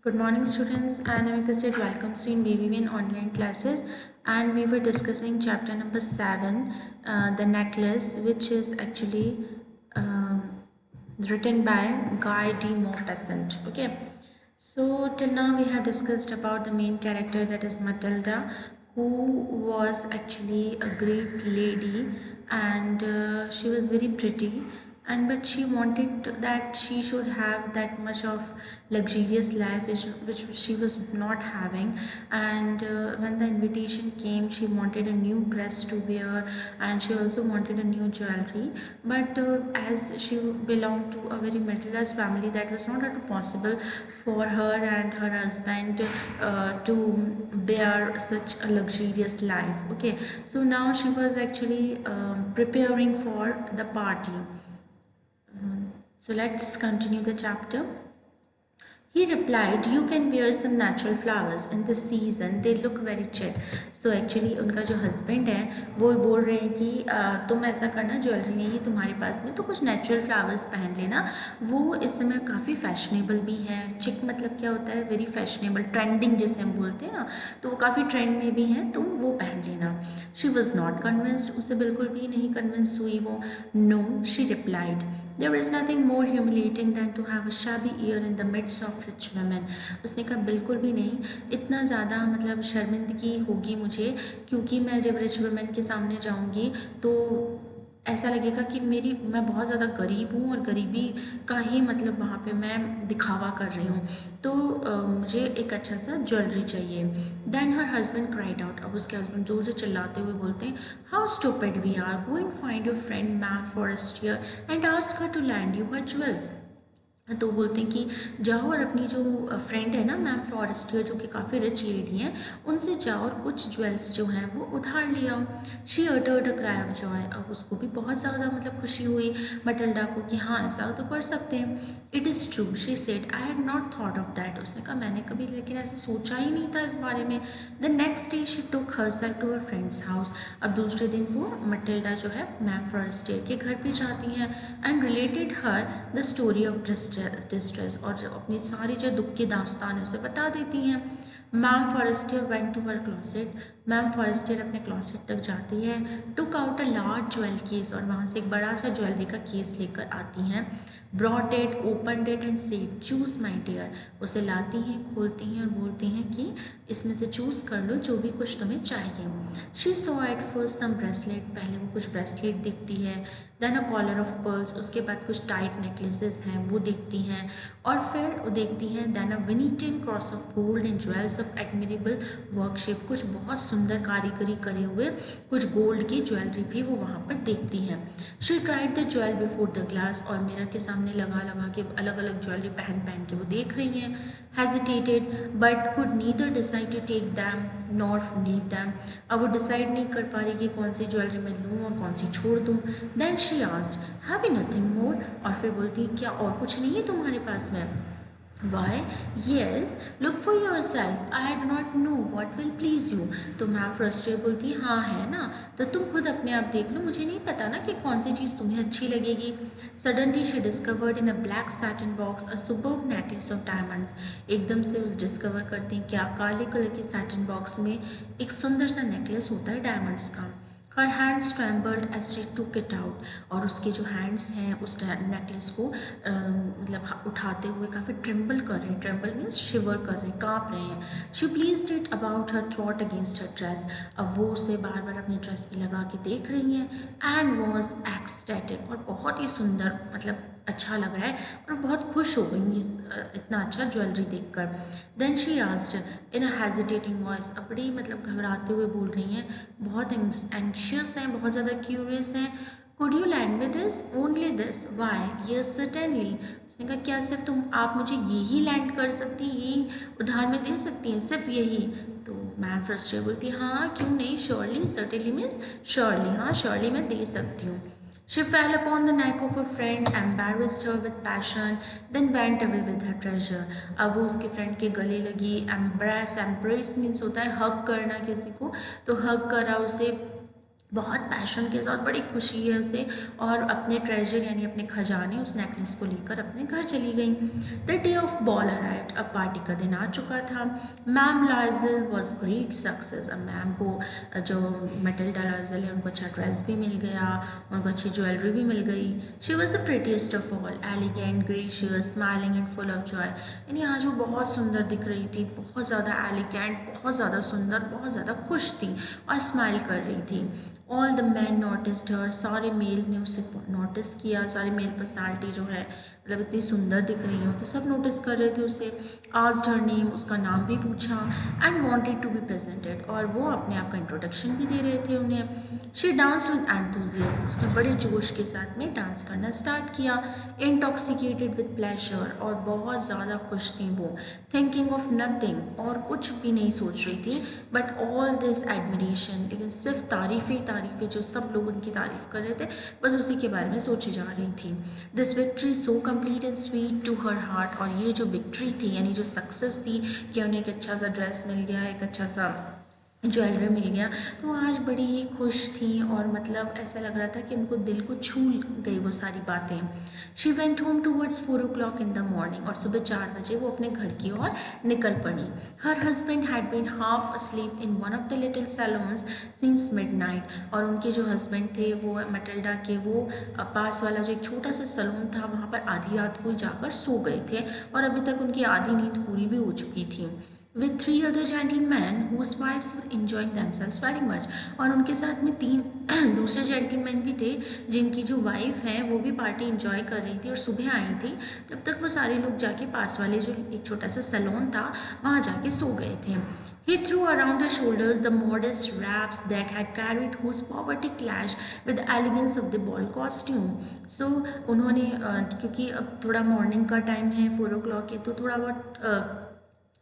Good morning, students. I am Amika Sid. Welcome to in BBVN online classes, and we were discussing chapter number 7, the necklace, which is actually um, written by Guy de Maupassant. Okay, so till now we have discussed about the main character, that is Matilda, who was actually a great lady, and she was very pretty, and but she wanted that she should have that much of luxurious life which she was not having. And when the invitation came, she wanted a new dress to wear, and she also wanted a new jewelry. But as she belonged to a very middle class family, that was not at all possible for her and her husband to bear such a luxurious life. Okay, so now she was actually preparing for the party. So let's continue the chapter. He replied, "You can wear some natural flowers in this season. They look very chic." So actually उनका जो husband है वो बोल रहे हैं कि तुम ऐसा करना, ज्वेलरी नहीं है तुम्हारे पास में तो कुछ नेचुरल फ्लावर्स पहन लेना, वो इस समय काफ़ी फैशनेबल भी है। चिक मतलब क्या होता है? वेरी फैशनेबल, ट्रेंडिंग जिसे हम बोलते हैं ना, तो वो काफ़ी ट्रेंड में भी है, तुम वो पहन लेना। शी वॉज नॉट कन्विंस्ड, उसे बिल्कुल भी नहीं कन्विंस हुई वो। No, she replied, there is nothing more humiliating than to have a shabby ear in the midst of rich women. उसने कहा बिल्कुल भी नहीं, इतना ज़्यादा मतलब शर्मिंदगी होगी मुझे, क्योंकि मैं जब रिच वुमेन के सामने जाऊंगी तो ऐसा लगेगा कि मैं बहुत ज़्यादा गरीब हूँ, और गरीबी का ही मतलब वहाँ पे मैं दिखावा कर रही हूँ, तो मुझे एक अच्छा सा ज्वेलरी चाहिए। Then her husband cried out, अब उसके हस्बैंड जोर से चिल्लाते हुए बोलते हैं, how stupid we are, go and find your friend ma'am Forestier and ask her to lend you her jewels. तो बोलते हैं कि जाओ और अपनी जो फ्रेंड है ना मैम फॉरेस्टियर, जो कि काफ़ी रिच लेडी हैं, उनसे जाओ और कुछ ज्वेल्स जो हैं वो उधार ले आओ। She uttered a cry of Joy, अब उसको भी बहुत ज़्यादा मतलब खुशी हुई मटिल्डा को कि हाँ ऐसा तो कर सकते हैं। It is true, she said, I had not thought of that, उसने कहा मैंने कभी लेकिन ऐसे सोचा ही नहीं था इस बारे में। The next day she took herself to her friend's house, अब दूसरे दिन वो मटिल्डा जो है मैम फॉरेस्टियर के घर पे जाती हैं, and related her the story of distress, और अपनी सारी जो दुख की दास्तान है उसे बता देती हैं। Ma'am Forestier went to her closet, ma'am Forestier अपने क्लोसेट तक जाती है, took out a large jewel case, और वहाँ से एक बड़ा सा ज्वेलरी का केस लेकर आती हैं। Brought it, open it and said, choose my dear, उसे लाती हैं, खोलती हैं और बोलती हैं कि इसमें से चूज़ कर लो जो भी कुछ तुम्हें चाहिए। She saw at first some bracelet, पहले वो कुछ ब्रेसलेट दिखती है, then a collar of pearls, उसके बाद कुछ टाइट नेकलेसेस हैं वो देखती हैं, और फिर वो देखती हैं then a Venetian cross of gold and jewels of admirable workship, कुछ बहुत सुंदर कारीगरी करे हुए कुछ गोल्ड की ज्वेलरी भी वो वहाँ पर देखती हैं। She tried the jewel before the glass, और मिरर के सामने लगा लगा के अलग अलग ज्वेलरी पहन पहन के वो देख रही हैं। Hesitated but could neither decide to take them nor leave them, अब वो डिसाइड नहीं कर पा रही कि कौन सी ज्वेलरी मैं लूँ और कौन सी छोड़ दूँ। Then she asked, have you nothing more, और फिर बोलती क्या और कुछ नहीं है तुम्हारे पास में? Why? Yes, look for yourself. I do not know what will please you. तो मैम फ्रस्ट्रेट बोलती हाँ है ना, तो तुम खुद अपने आप देख लो, मुझे नहीं पता ना कि कौन सी चीज़ तुम्हें अच्छी लगेगी। Suddenly she discovered in a black satin box a superb necklace of diamonds, एकदम से उस डिस्कवर करते हैं क्या काले कलर के सैटिन बॉक्स में एक सुंदर सा नेकलेस होता है डायमंड्स का। Her hands trembled as she took it out, और उसके जो हैंड्स हैं उस नेकलेस को मतलब उठाते हुए काफ़ी ट्रिम्बल कर रहे हैं, ट्रिम्बल मीन्स शिवर कर रहे हैं, काँप रहे हैं। She pleased it about her throat against her dress, अब वो उसे बार बार अपनी ड्रेस पे लगा के देख रही हैं, एंड वॉज एक्सटैटिक, और बहुत ही सुंदर मतलब अच्छा लग रहा है, और बहुत खुश हो गई इतना अच्छा ज्वेलरी देखकर। Then she asked in a hesitating voice, अब बड़ी मतलब घबराते हुए बोल रही हैं, बहुत एंक्शियस हैं, बहुत ज़्यादा क्यूरियस हैं। Could you lend with this, only this, why, yes certainly, उसने कहा क्या सिर्फ आप मुझे यही लैंड कर सकती, यही उधार में दे सकती हैं, सिर्फ यही? तो मैम फ्रस्ट्रेट बोलती हाँ क्यों नहीं, श्योरली, सर्टेनली मीन्स श्योरली, हाँ श्योरली मैं दे सकती हूँ। She fell upon the neck of her friend, embarrassed her with passion, then went away with her treasure. अब वो उसके फ्रेंड के गले लगी, embrace मीन्स होता है हग करना किसी को, तो हग करा उसे, बहुत पैशन के साथ, बड़ी खुशी है उसे, और अपने ट्रेजर यानी अपने खजाने उस नेकलेस को लेकर अपने घर चली गई। The day of ball arrived, अब पार्टी का दिन आ चुका था। मैम लॉयजल वॉज ग्रेट सक्सेस, अब मैम को जो मैटिल्डा लॉयजल है उनको अच्छा ड्रेस भी मिल गया, उनको अच्छी ज्वेलरी भी मिल गई। She was the prettiest of all, elegant, gracious, smiling and full of joy, यानी आज वो बहुत सुंदर दिख रही थी, बहुत ज़्यादा एलिगेंट, बहुत ज़्यादा सुंदर, बहुत ज़्यादा खुश थी और स्माइल कर रही थी। ऑल द मैन नोटिस्ड हर, सारे मेल ने उसे नोटिस किया, सारे मेल पर्सनालिटी जो है मतलब इतनी सुंदर दिख रही हो तो सब नोटिस कर रहे थे उसे। आस्क्ड हर नेम, उसका नाम भी पूछा, and wanted to be presented, और वो अपने आप का इंट्रोडक्शन भी दे रहे थे उन्हें। शी डांस विद एंथुजियाज्म, उसने बड़े जोश के साथ में डांस करना स्टार्ट किया। इंटॉक्सिकेटेड विद प्लेजर, और बहुत ज़्यादा खुश थी वो। थिंकिंग ऑफ नथिंग, और कुछ भी नहीं सोच रही थी, बट ऑल दिस एडमिरेशन, लेकिन सिर्फ तारीफ़ें, जो सब लोग उनकी तारीफ़ कर रहे थे, बस उसी के बारे में सोची जा रही थी। This victory so complete and sweet to her heart, और ये जो विक्ट्री थी यानी जो सक्सेस थी कि उन्हें एक अच्छा सा ड्रेस मिल गया, एक अच्छा सा ज्वेलरी मिल गया, तो आज बड़ी ही खुश थी, और मतलब ऐसा लग रहा था कि उनको दिल को छू गई वो सारी बातें। She went home towards 4 o'clock in the morning, और सुबह 4 बजे वो अपने घर की ओर निकल पड़ी। Her husband had been half asleep in one of the little salons since midnight, और उनके जो हस्बैंड थे वो मैटिल्डा के वो पास वाला जो एक छोटा सा सैलून था वहाँ पर आधी रात को जाकर सो गए थे, और अभी तक उनकी आधी नींद पूरी भी हो चुकी थी। with 3 other gentlemen whose wives were enjoying themselves very much, और उनके साथ में 3 दूसरे जेंटलमैन भी थे जिनकी जो वाइफ है वो भी पार्टी इंजॉय कर रही थी और सुबह आई थी। तब तक वो सारे लोग जाके पास वाले जो एक छोटा सा सैलून था वहाँ जाके सो गए थे। He threw around her shoulders the modest wraps that had carried whose poverty clashed with the elegance of the ball costume. So उन्होंने क्योंकि अब थोड़ा मॉर्निंग का टाइम है, 4 o'clock है, तो थोड़ा बहुत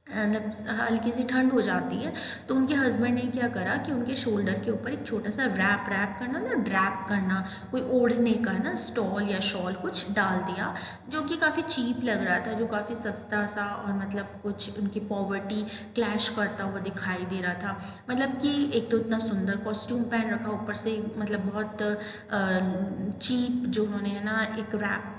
मतलब हल्की सी ठंड हो जाती है, तो उनके हस्बैंड ने क्या करा कि उनके शोल्डर के ऊपर एक छोटा सा रैप करना ना, ड्रैप करना, कोई ओढ़ने का ना स्टॉल या शॉल कुछ डाल दिया, जो कि काफ़ी चीप लग रहा था, जो काफ़ी सस्ता सा, और मतलब कुछ उनकी पॉवर्टी क्लैश करता हुआ दिखाई दे रहा था। मतलब कि एक तो इतना सुंदर कॉस्ट्यूम पहन रखा, ऊपर से मतलब बहुत चीप जो उन्होंने है ना एक रैप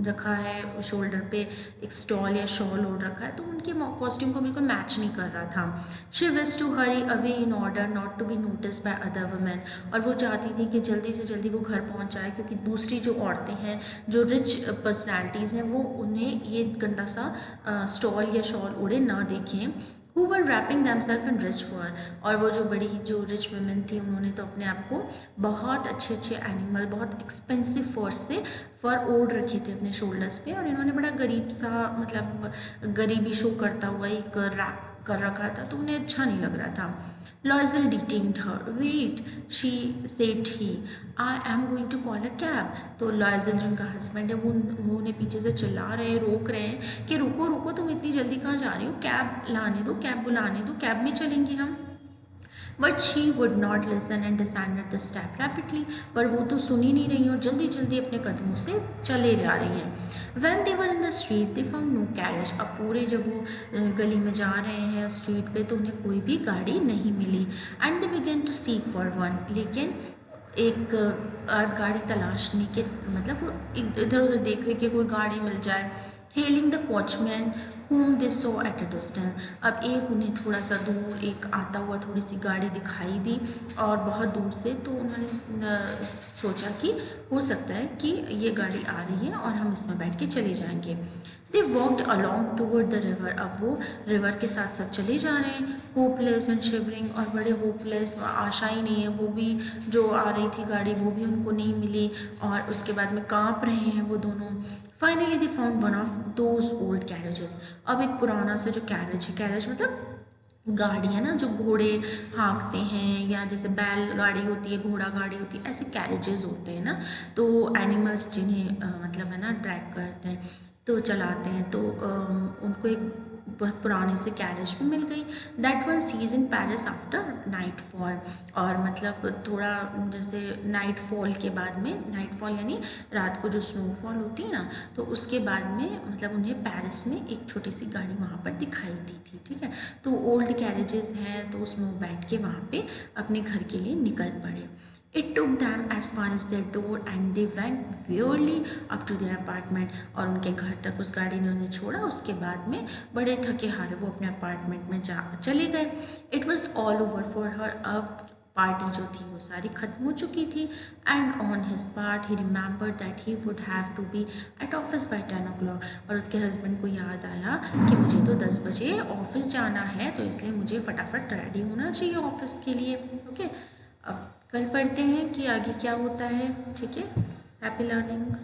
रखा है शोल्डर पे, एक स्टॉल या शॉल ओढ़ रखा है, तो उनके कॉस्ट्यूम को बिल्कुल मैच नहीं कर रहा था। She wish to hurry away in order not to be notice by other women, और वो चाहती थी कि जल्दी से जल्दी वो घर पहुंच जाए, क्योंकि दूसरी जो औरतें हैं, जो रिच पर्सनैलिटीज़ हैं, वो उन्हें ये गंदा सा स्टॉल या शॉल ओढ़े ना देखें। who were wrapping themselves in rich fur, और वो जो बड़ी जो रिच वुमेन थी उन्होंने तो अपने आप को बहुत अच्छे अच्छे एनिमल, बहुत एक्सपेंसिव फर से फर ओढ़ रखे थे अपने शोल्डर्स पे, और इन्होंने बड़ा गरीब सा मतलब गरीबी शो करता हुआ एक रैप कर रखा था, तो उन्हें अच्छा नहीं लग रहा था। Loisel detained her. Wait, she said he. I am going to call a cab. तो लॉयजल जिनका हस्बैंड है वो उन्हें पीछे से चिल्ला रहे हैं, रोक रहे हैं कि रुको रुको, तुम इतनी जल्दी कहाँ जा रही हो, कैब लाने दो, कैब बुलाने दो, कैब में चलेंगे हम। But she would not listen and descended the step rapidly, पर वो तो सुन ही नहीं रही और जल्दी जल्दी अपने कदमों से चले जा रही हैं। When they were in the street they found no carriage, अब पूरे जब वो गली में जा रहे हैं स्ट्रीट पे तो उन्हें कोई भी गाड़ी नहीं मिली। And they begin to seek for one, लेकिन एक गाड़ी तलाशने के मतलब वो इधर उधर देख रहे कि कोई गाड़ी मिल जाए। Hailing the watchman whom they saw at a distance, अब एक उन्हें थोड़ा सा दूर एक आता हुआ थोड़ी सी गाड़ी दिखाई दी और बहुत दूर से, तो उन्होंने सोचा कि हो सकता है कि ये गाड़ी आ रही है और हम इसमें बैठ के चले जाएंगे। They walked along toward the river, अब वो रिवर के साथ साथ चले जा रहे हैं, होपलेस एंड शिवरिंग, और बड़े होपलेस, आशा ही नहीं है, वो भी जो आ रही थी गाड़ी वो भी उनको नहीं मिली, और उसके बाद में काँप रहे हैं वो दोनों। Finally they found one of those old carriages, अब एक पुराना सा जो कैरेज है, कैरेज मतलब गाड़ी है ना जो घोड़े हाँकते हैं, या जैसे बैल गाड़ी होती है, घोड़ा गाड़ी होती है, ऐसे कैरेजेस होते हैं ना, तो एनिमल्स जिन्हें मतलब है ना ड्रैग करते हैं तो चलाते हैं, तो उनको एक बहुत पुराने से कैरेज भी मिल गई। That one seize in Paris after night fall, और मतलब थोड़ा जैसे नाइट फॉल के बाद में, नाइट फॉल यानी रात को जो स्नोफॉल होती है ना, तो उसके बाद में मतलब उन्हें पेरिस में एक छोटी सी गाड़ी वहाँ पर दिखाई दी थी, ठीक है। तो ओल्ड कैरेजेस हैं तो उसमें वो बैठ के वहाँ पे अपने घर के लिए निकल पड़े। It took them as far as their door and they went wearily up to their apartment. और उनके घर तक उस गाड़ी ने उन्हें छोड़ा. उसके बाद में बड़े थके हारे वो अपने अपार्टमेंट में चले गए. It was all over for her. अब पार्टी जो थी वो सारी ख़त्म हो चुकी थी. And on his part he remembered that he would have to be at office by 10 o'clock. और उसके हस्बैंड को याद आया कि मुझे तो 10 बजे ऑफिस जाना है, तो इसलिए मुझे फटाफट रेडी होना चाहिए ऑफिस के लिए. ओके, अब कल पढ़ते हैं कि आगे क्या होता है. ठीक है, हैप्पी लर्निंग.